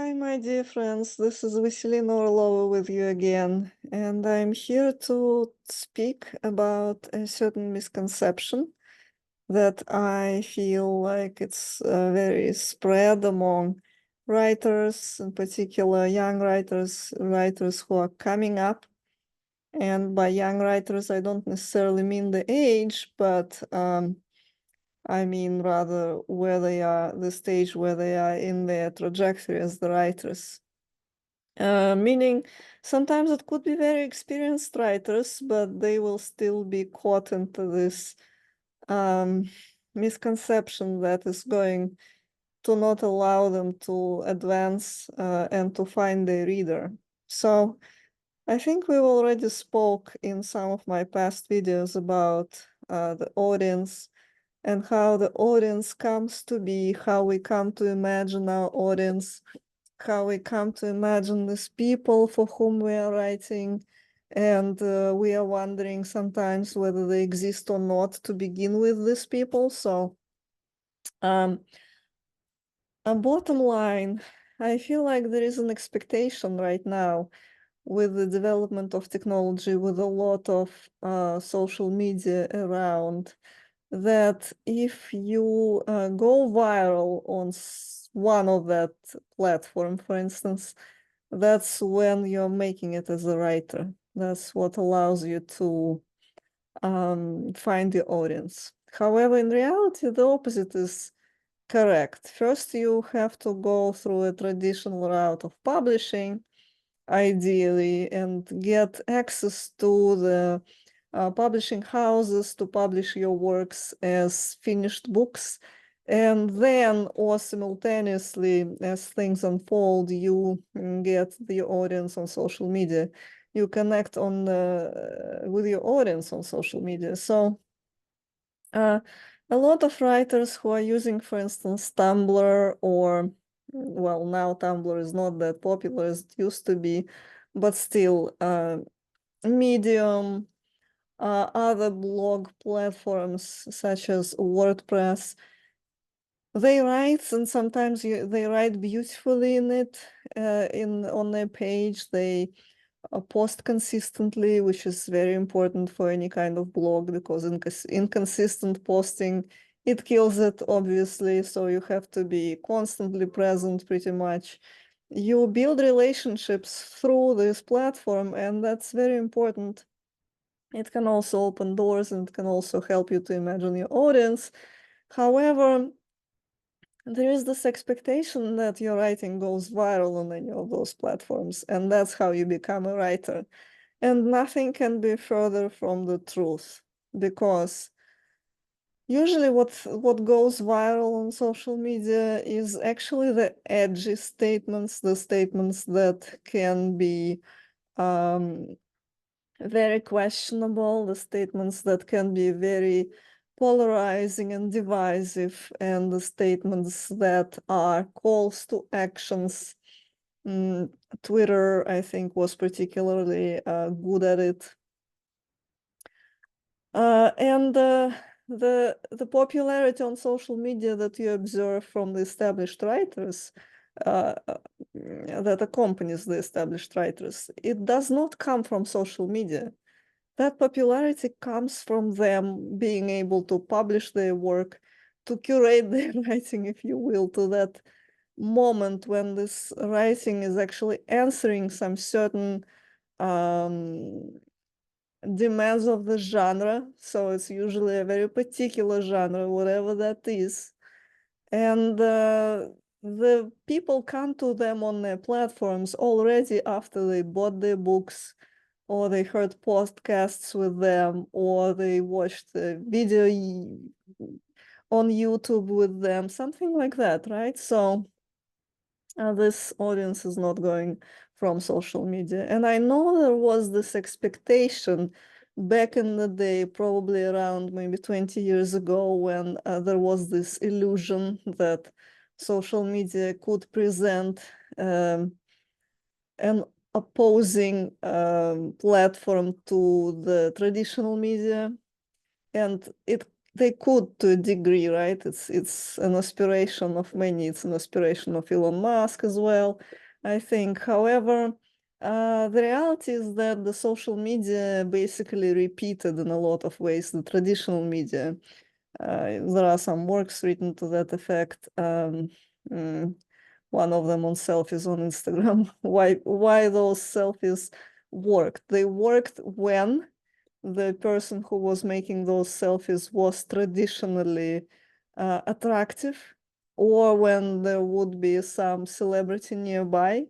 Hi, my dear friends. This is Vasilina Orlova with you again, and I'm here to speak about a certain misconception that I feel like it's very spread among writers, in particular young writers, writers who are coming up. And by young writers, I don't necessarily mean the age, but I mean rather where they are, the stage where they are in their trajectory as the writers. Meaning sometimes it could be very experienced writers, but they will still be caught into this misconception that is going to not allow them to advance and to find their reader. So I think we already spoke in some of my past videos about the audience and how the audience comes to be, how we come to imagine our audience, how we come to imagine these people for whom we are writing, and we are wondering sometimes whether they exist or not to begin with, these people. So a bottom line, I feel like there is an expectation right now with the development of technology, with a lot of social media around, that if you go viral on one of that platform, for instance, that's when you're making it as a writer. That's what allows you to find the audience. However, in reality, the opposite is correct. First, you have to go through a traditional route of publishing, ideally, and get access to the publishing houses to publish your works as finished books. And then, or simultaneously, as things unfold, you get the audience on social media. You connect on with your audience on social media. So a lot of writers who are using, for instance, Tumblr, or, well, now Tumblr is not that popular as it used to be, but still Medium, other blog platforms such as WordPress, they write, and sometimes they write beautifully in it, on their page. They post consistently, which is very important for any kind of blog, because inconsistent posting, it kills it, obviously. So you have to be constantly present, pretty much. You build relationships through this platform, and that's very important. It can also open doors, and it can also help you to imagine your audience. However, there is this expectation that your writing goes viral on any of those platforms, and that's how you become a writer. And nothing can be further from the truth, because usually what goes viral on social media is actually the edgy statements, the statements that can be very questionable, the statements that can be very polarizing and divisive, and the statements that are calls to actions. Twitter, I think, was particularly good at it. And the popularity on social media that you observe from the established writers, that accompanies the established writers, it does not come from social media. That popularity comes from them being able to publish their work, to curate their writing, if you will, to that moment when this writing is actually answering some certain demands of the genre. So it's usually a very particular genre, whatever that is. And the people come to them on their platforms already after they bought their books, or they heard podcasts with them, or they watched a video on YouTube with them, something like that, right? So this audience is not going from social media. And I know there was this expectation back in the day, probably around maybe 20 years ago, when there was this illusion that social media could present an opposing platform to the traditional media. And they could to a degree, right? It's an aspiration of many. It's an aspiration of Elon Musk as well, I think. However, the reality is that the social media basically repeated in a lot of ways the traditional media. There are some works written to that effect. One of them on selfies on Instagram. Why those selfies worked? They worked when the person who was making those selfies was traditionally attractive, or when there would be some celebrity nearby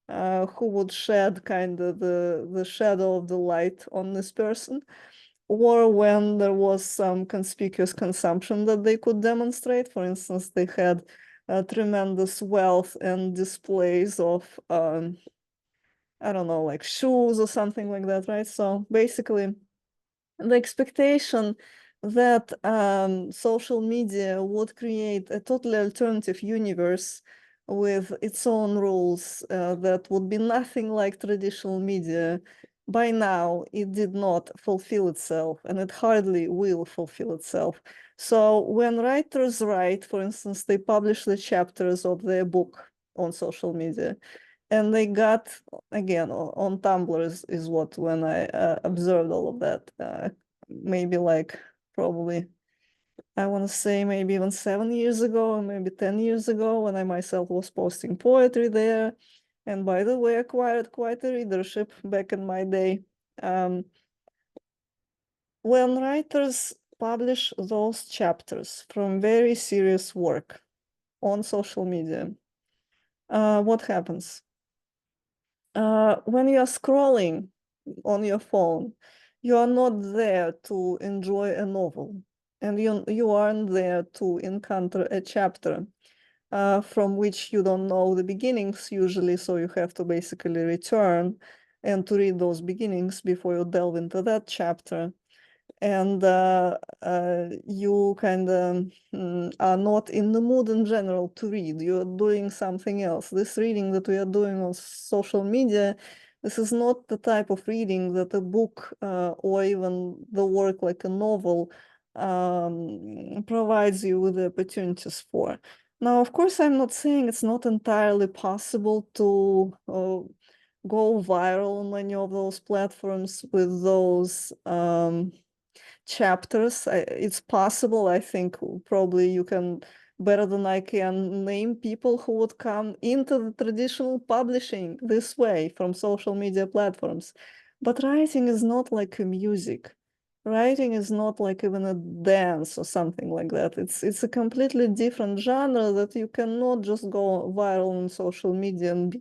who would shed kind of the shadow of the light on this person, or when there was some conspicuous consumption that they could demonstrate. For instance, they had tremendous wealth and displays of I don't know, like shoes or something like that, right? So basically, the expectation that social media would create a totally alternative universe with its own rules that would be nothing like traditional media, by now it did not fulfill itself, and it hardly will fulfill itself. So when writers write, for instance, they publish the chapters of their book on social media, and they got, again, on Tumblr is what, when I observed all of that, maybe like probably, I want to say maybe even 7 years ago, or maybe 10 years ago, when I myself was posting poetry there. And by the way, acquired quite a readership back in my day. When writers publish those chapters from very serious work on social media, what happens? When you're scrolling on your phone, you are not there to enjoy a novel, and you aren't there to encounter a chapter from which you don't know the beginnings usually, so you have to basically return and to read those beginnings before you delve into that chapter. And you kind of are not in the mood in general to read. You're doing something else. This reading that we are doing on social media, this is not the type of reading that a book or even the work like a novel provides you with the opportunities for. Now, of course, I'm not saying it's not entirely possible to go viral on many of those platforms with those chapters. It's possible. I think probably you can, better than I can, name people who would come into the traditional publishing this way from social media platforms. But writing is not like a music. Writing is not like even a dance or something like that. It's a completely different genre that you cannot just go viral on social media and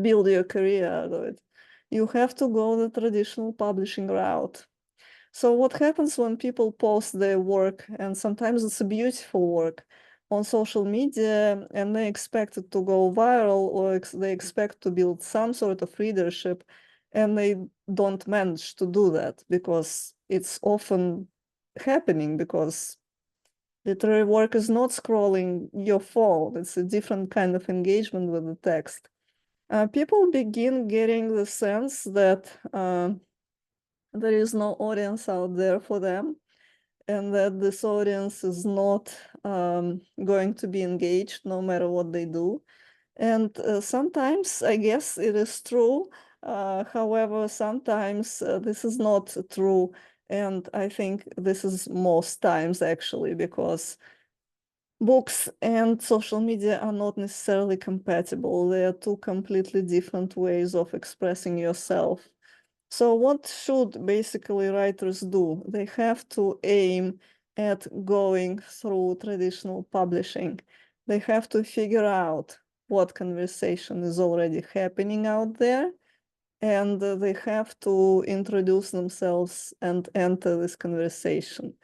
build your career out of it. You have to go the traditional publishing route. So what happens when people post their work, and sometimes it's a beautiful work, on social media, and they expect it to go viral, or they expect to build some sort of readership, and they don't manage to do that because it's often happening because literary work is not scrolling your phone. It's a different kind of engagement with the text. People begin getting the sense that there is no audience out there for them, and that this audience is not going to be engaged no matter what they do. And sometimes, I guess it is true. However, sometimes this is not true. And I think this is most times actually, because books and social media are not necessarily compatible. They are two completely different ways of expressing yourself. So what should basically writers do? They have to aim at going through traditional publishing. They have to figure out what conversation is already happening out there, and they have to introduce themselves and enter this conversation.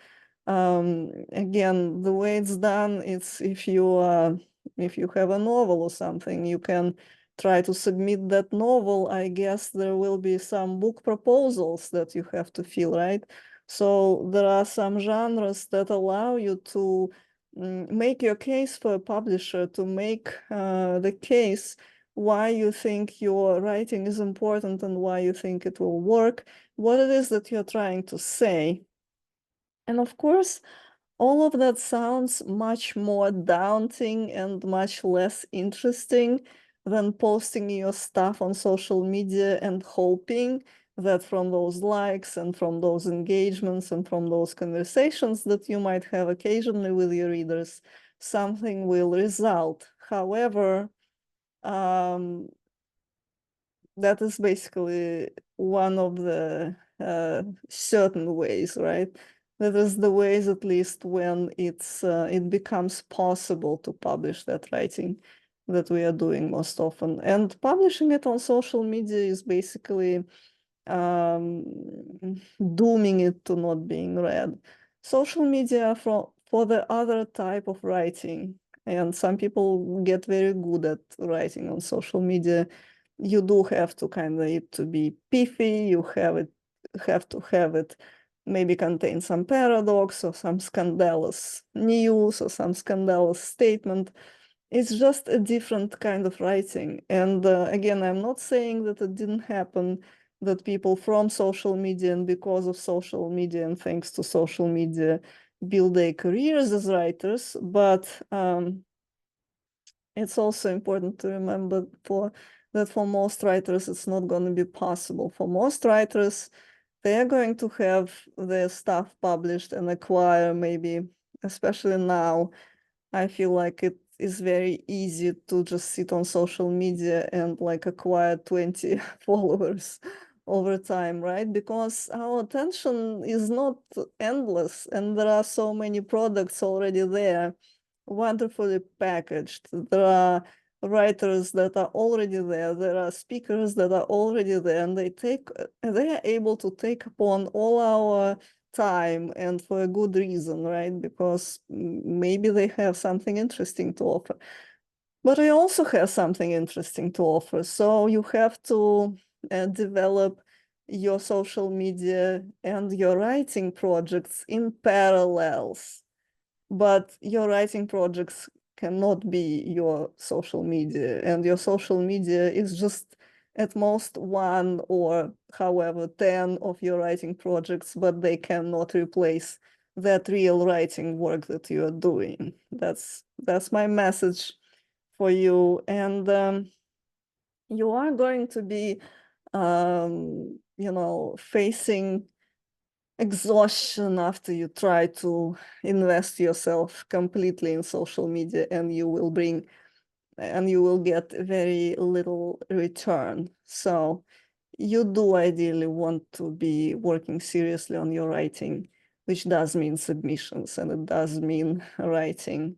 Again, the way it's done, it's if you have a novel or something, you can try to submit that novel. I guess there will be some book proposals that you have to fill, right? So there are some genres that allow you to make your case for a publisher, to make the case why you think your writing is important and why you think it will work, what it is that you're trying to say. And of course, all of that sounds much more daunting and much less interesting than posting your stuff on social media and hoping that from those likes and from those engagements and from those conversations that you might have occasionally with your readers, something will result. However, that is basically one of the certain ways, right? That is the ways, at least when it becomes possible to publish that writing that we are doing most often. And publishing it on social media is basically um, dooming it to not being read. Social media for the other type of writing, and some people get very good at writing on social media. You do have to kind of it to be pithy. You have to have it maybe contain some paradox or some scandalous news or some scandalous statement. It's just a different kind of writing. And again, I'm not saying that it didn't happen, that people from social media and because of social media and thanks to social media build their careers as writers, but it's also important to remember that for most writers, it's not going to be possible. For most writers, they are going to have their stuff published and acquire maybe, especially now, I feel like it is very easy to just sit on social media and like acquire 20 followers over time, right? Because our attention is not endless and there are so many products already there, wonderfully packaged. There are writers that are already there. There are speakers that are already there, and they are able to take upon all our time and for a good reason, right? Because maybe they have something interesting to offer. But I also have something interesting to offer. So you have to develop your social media and your writing projects in parallels. But your writing projects cannot be your social media, and your social media is just at most one or however 10 of your writing projects, but they cannot replace that real writing work that you are doing. That's my message for you. And you are going to be facing exhaustion after you try to invest yourself completely in social media, and you will get very little return. So you do ideally want to be working seriously on your writing, which does mean submissions, and it does mean writing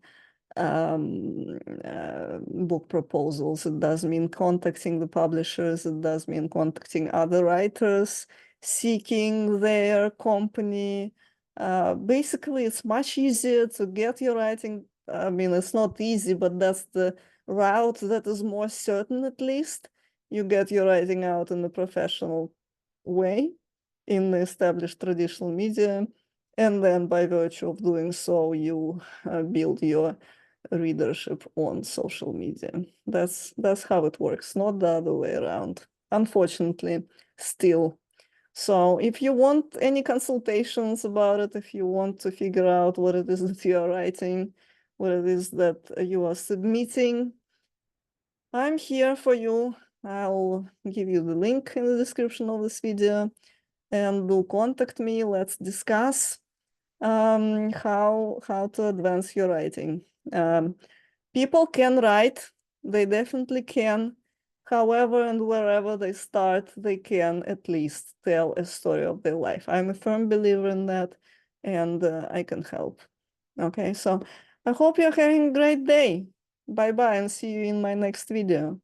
book proposals. It does mean contacting the publishers. It does mean contacting other writers, seeking their company. Basically, it's much easier to get your writing. I mean, it's not easy, but that's the route that is more certain, at least. You get your writing out in a professional way in the established traditional media. And then by virtue of doing so, you build your readership on social media. That's how it works, not the other way around, unfortunately, still. So if you want any consultations about it, if you want to figure out what it is that you are writing, what it is that you are submitting, I'm here for you. I'll give you the link in the description of this video, and do contact me. Let's discuss how to advance your writing. People can write, they definitely can. However, and wherever they start, they can at least tell a story of their life. I'm a firm believer in that, and I can help. Okay, so I hope you're having a great day. Bye-bye, and see you in my next video.